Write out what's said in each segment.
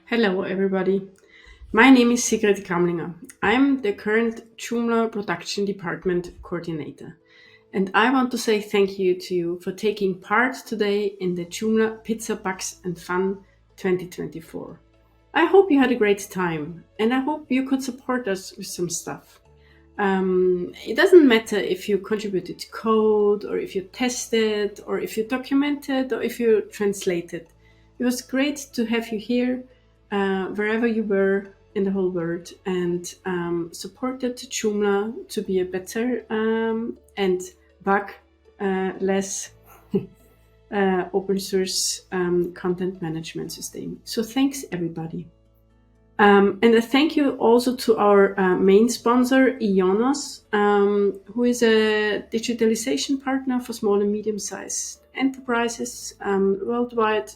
Hello, everybody. My name is Sigrid Kramlinger. I'm the current Joomla Production Department Coordinator. And I want to say thank you to you for taking part today in the Joomla Pizza Bugs and Fun 2024. I hope you had a great time and I hope you could support us with some stuff. It doesn't matter if you contributed code or if you tested or if you documented or if you translated. It was great to have you here wherever you were in the whole world and supported Joomla to be a better and bug less open source content management system. So thanks everybody. And a thank you also to our main sponsor, Ionos, who is a digitalization partner for small and medium-sized enterprises worldwide.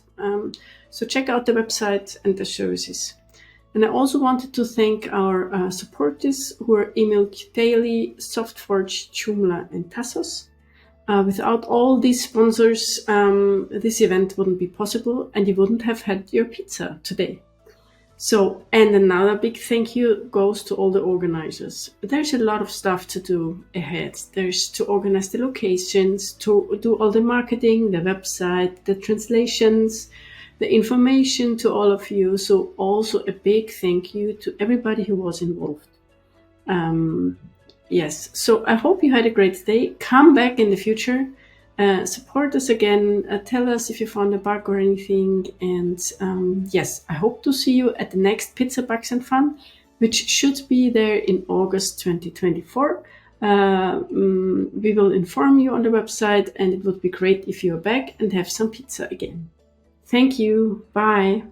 So check out the website and the services. And I also wanted to thank our supporters who are Emil Daily, Softforge, Joomla, and Tassos. Without all these sponsors, this event wouldn't be possible and you wouldn't have had your pizza today. So, and another big thank you goes to all the organizers. There's a lot of stuff to do ahead. There's to organize the locations, to do all the marketing, the website, the translations, the information to all of you. So also a big thank you to everybody who was involved. Yes, so I hope you had a great day. Come back in the future. Support us again, tell us if you found a bug or anything, and yes, I hope to see you at the next Pizza Bugs and Fun, which should be there in August 2024. We will inform you on the website, and it would be great if you are back and have some pizza again. Thank you. Bye.